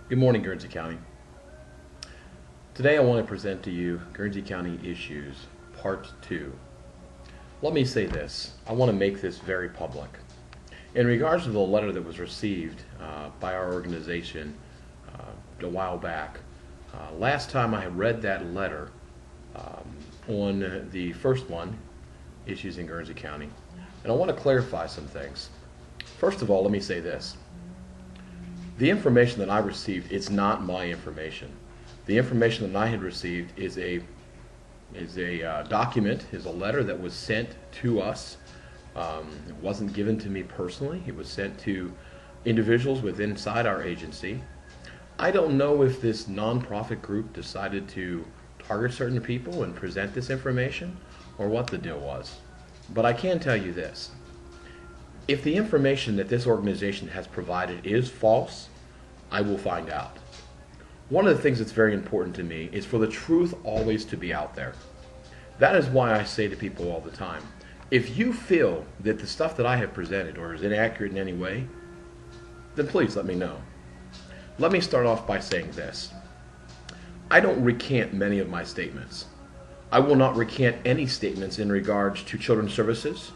Good morning, Guernsey County. Today I want to present to you Guernsey County Issues, Part 2. Let me say this. I want to make this very public. In regards to the letter that was received by our organization a while back, last time I had read that letter on the first one, Issues in Guernsey County, and I want to clarify some things. First of all, let me say this. The information that I received, it's not my information. The information that I had received is a document, is a letter that was sent to us. It wasn't given to me personally. It was sent to individuals within inside our agency. I don't know if this nonprofit group decided to target certain people and present this information or what the deal was. But I can tell you this. If the information that this organization has provided is false, I will find out. One of the things that's very important to me is for the truth always to be out there. That is why I say to people all the time, if you feel that the stuff that I have presented or is inaccurate in any way, then please let me know. Let me start off by saying this. I don't recant many of my statements. I will not recant any statements in regards to children's services.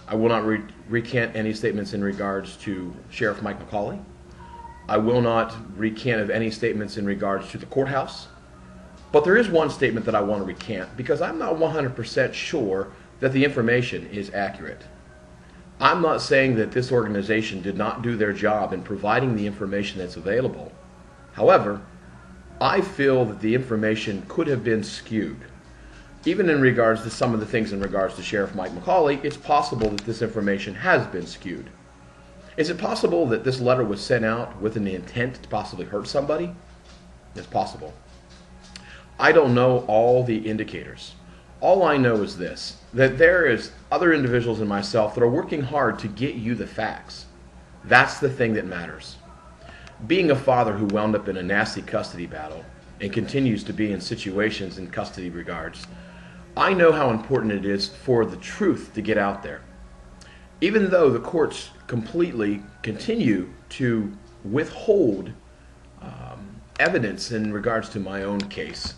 I will not recant any statements in regards to Sheriff Mike McCauley. I will not recant of any statements in regards to the courthouse. But there is one statement that I want to recant because I'm not 100% sure that the information is accurate. I'm not saying that this organization did not do their job in providing the information that's available. However, I feel that the information could have been skewed. Even in regards to some of the things in regards to Sheriff Mike McCauley, it's possible that this information has been skewed. Is it possible that this letter was sent out with an intent to possibly hurt somebody? It's possible. I don't know all the indicators. All I know is this, that there is other individuals and myself that are working hard to get you the facts. That's the thing that matters. Being a father who wound up in a nasty custody battle and continues to be in situations in custody regards, I know how important it is for the truth to get out there. Even though the courts completely continue to withhold evidence in regards to my own case,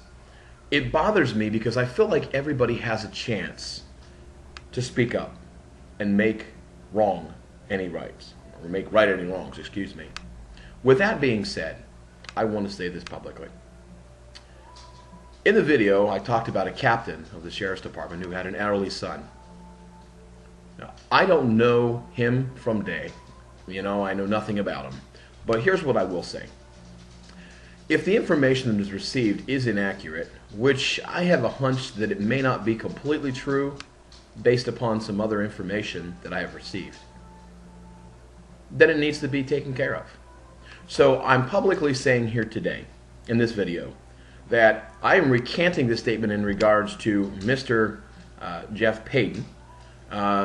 it bothers me because I feel like everybody has a chance to speak up and make wrong any rights, or make right any wrongs, excuse me. With that being said, I want to say this publicly. In the video, I talked about a captain of the Sheriff's Department who had an elderly son. Now, I don't know him from day. I know nothing about him. But here's what I will say. If the information that is received is inaccurate, which I have a hunch that it may not be completely true based upon some other information that I have received, then it needs to be taken care of. So I'm publicly saying here today, in this video, that I am recanting this statement in regards to Mr. Jeff Payton,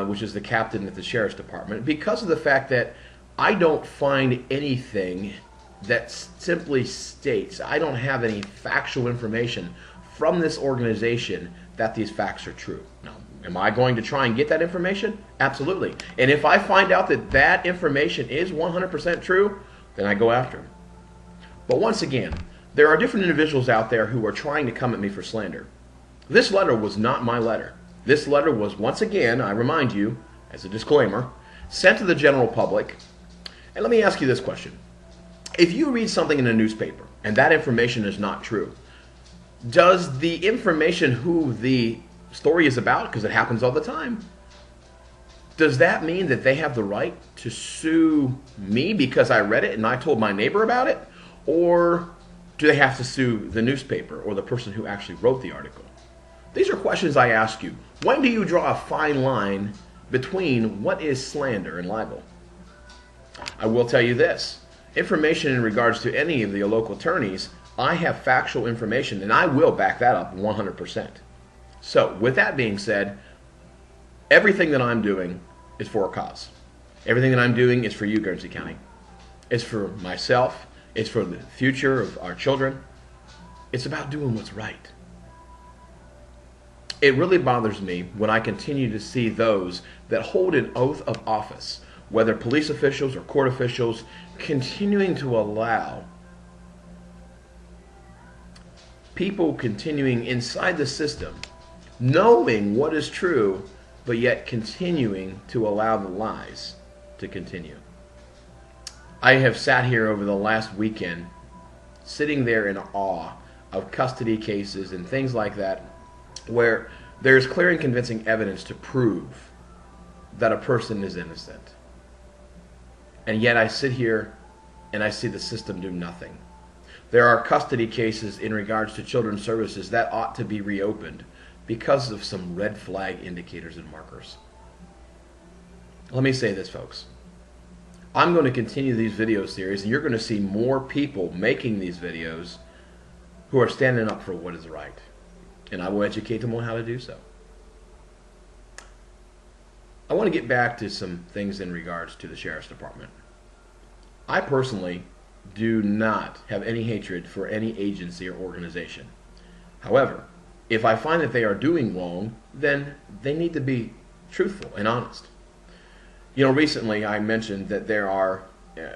which is the captain at the Sheriff's Department, because of the fact that I don't find anything that simply states, I don't have any factual information from this organization that these facts are true. Now, am I going to try and get that information? Absolutely. And if I find out that that information is 100% true, then I go after him. But once again, there are different individuals out there who are trying to come at me for slander. This letter was not my letter. This letter was, once again, I remind you, as a disclaimer, sent to the general public. And let me ask you this question. If you read something in a newspaper and that information is not true, does the information who the story is about, because it happens all the time, does that mean that they have the right to sue me because I read it and I told my neighbor about it? Or do they have to sue the newspaper or the person who actually wrote the article? These are questions I ask you. When do you draw a fine line between what is slander and libel? I will tell you this. Information in regards to any of the local attorneys, I have factual information and I will back that up 100%. So with that being said, everything that I'm doing is for a cause. Everything that I'm doing is for you, Guernsey County. It's for myself. It's for the future of our children. It's about doing what's right. It really bothers me when I continue to see those that hold an oath of office, whether police officials or court officials, continuing to allow people continuing inside the system, knowing what is true, but yet continuing to allow the lies to continue. I have sat here over the last weekend, sitting there in awe of custody cases and things like that, where there's clear and convincing evidence to prove that a person is innocent. And yet I sit here and I see the system do nothing. There are custody cases in regards to children's services that ought to be reopened because of some red flag indicators and markers. Let me say this, folks. I'm going to continue these video series, and you're going to see more people making these videos who are standing up for what is right. And I will educate them on how to do so. I want to get back to some things in regards to the Sheriff's Department. I personally do not have any hatred for any agency or organization. However, if I find that they are doing wrong, then they need to be truthful and honest. You know, recently I mentioned that there are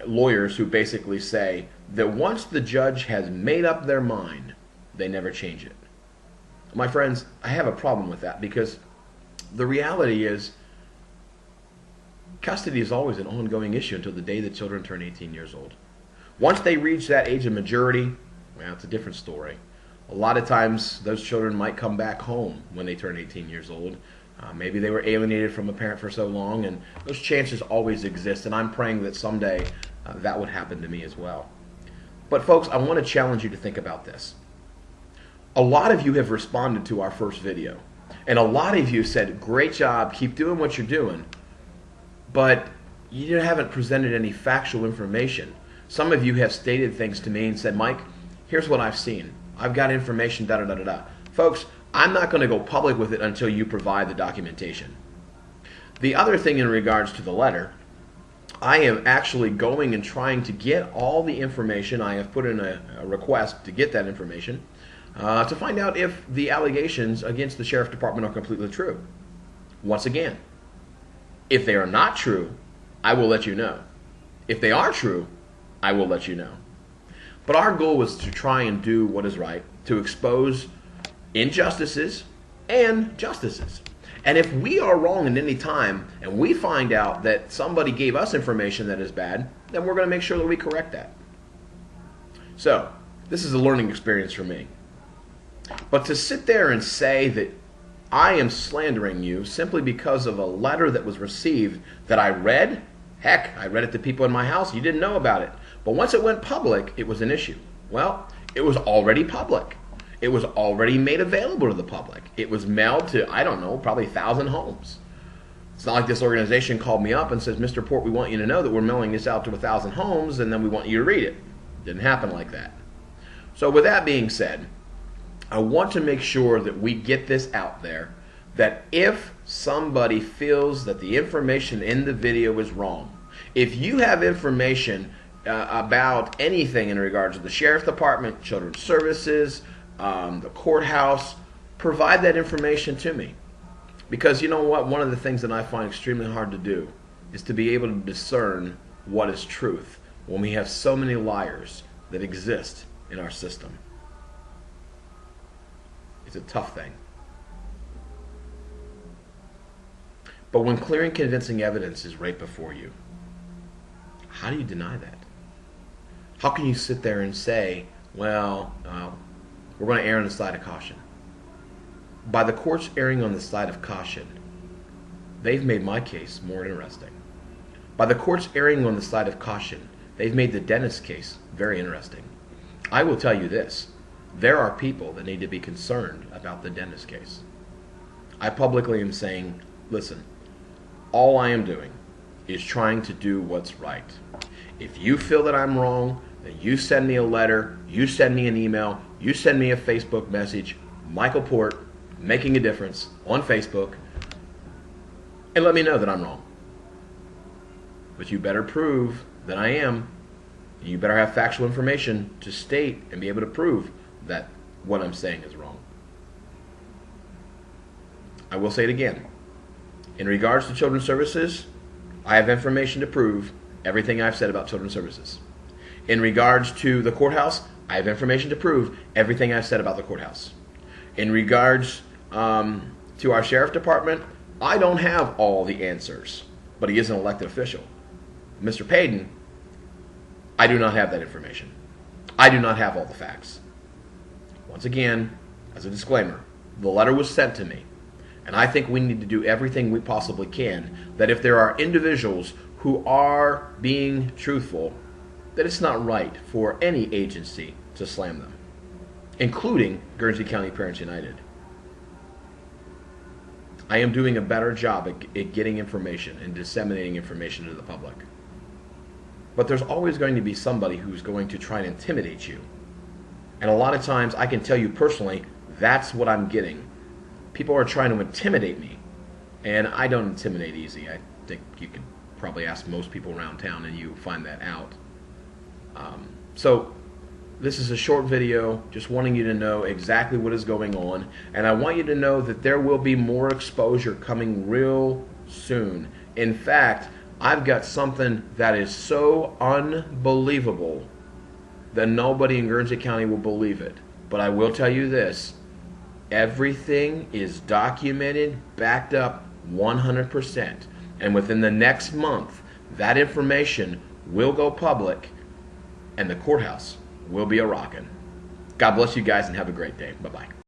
lawyers who basically say that once the judge has made up their mind, they never change it. My friends, I have a problem with that, because the reality is custody is always an ongoing issue until the day the children turn 18 years old. Once they reach that age of majority, well, it's a different story. A lot of times those children might come back home when they turn 18 years old. Maybe they were alienated from a parent for so long, and those chances always exist, and I'm praying that someday that would happen to me as well. But folks, I want to challenge you to think about this. A lot of you have responded to our first video, and a lot of you said, great job, keep doing what you're doing, but you haven't presented any factual information. Some of you have stated things to me and said, Mike, here's what I've seen. I've got information, da-da-da-da-da. Folks, I'm not going to go public with it until you provide the documentation. The other thing in regards to the letter, I am actually going and trying to get all the information. I have put in a request to get that information to find out if the allegations against the Sheriff's Department are completely true. Once again, if they are not true, I will let you know. If they are true, I will let you know. But our goal was to try and do what is right, to expose injustices and justices. And if we are wrong at any time and we find out that somebody gave us information that is bad, then we're going to make sure that we correct that. So, this is a learning experience for me. But to sit there and say that I am slandering you simply because of a letter that was received that I read, heck, I read it to people in my house, you didn't know about it. But once it went public, it was an issue. Well, it was already public. It was already made available to the public. It was mailed to, I don't know, probably 1,000 homes. It's not like this organization called me up and says, Mr. Port, we want you to know that we're mailing this out to 1,000 homes and then we want you to read it. It didn't happen like that. So with that being said, I want to make sure that we get this out there, that if somebody feels that the information in the video is wrong, if you have information about anything in regards to the Sheriff's Department, Children's Services, the courthouse, provide that information to me. Because you know what? One of the things that I find extremely hard to do is to be able to discern what is truth when we have so many liars that exist in our system. It's a tough thing. But when clear and convincing evidence is right before you, how do you deny that? How can you sit there and say, well, we're going to err on the side of caution? By the courts erring on the side of caution, they've made my case more interesting. By the courts erring on the side of caution, they've made the dentist case very interesting. I will tell you this, there are people that need to be concerned about the dentist case. I publicly am saying, listen, all I am doing is trying to do what's right. If you feel that I'm wrong, then you send me a letter, you send me an email, you send me a Facebook message, Michael Port, Making a Difference, on Facebook, and let me know that I'm wrong. But you better prove that I am. You better have factual information to state and be able to prove that what I'm saying is wrong. I will say it again. In regards to Children's Services, I have information to prove everything I've said about Children's Services. In regards to the courthouse, I have information to prove everything I've said about the courthouse. In regards to our sheriff department, I don't have all the answers, but he is an elected official. Mr. Payton, I do not have that information. I do not have all the facts. Once again, as a disclaimer, the letter was sent to me, and I think we need to do everything we possibly can that if there are individuals who are being truthful, that it's not right for any agency to slam them, including Guernsey County Parents United. I am doing a better job at getting information and disseminating information to the public. But there's always going to be somebody who's going to try and intimidate you. And a lot of times, I can tell you personally, that's what I'm getting. People are trying to intimidate me, and I don't intimidate easy. I think you can probably ask most people around town and you find that out. So this is a short video just wanting you to know exactly what is going on, and I want you to know that there will be more exposure coming real soon. In fact, I've got something that is so unbelievable that nobody in Guernsey County will believe it. But I will tell you this, everything is documented, backed up 100%. And within the next month, that information will go public and the courthouse will be a rockin'. God bless you guys and have a great day. Bye-bye.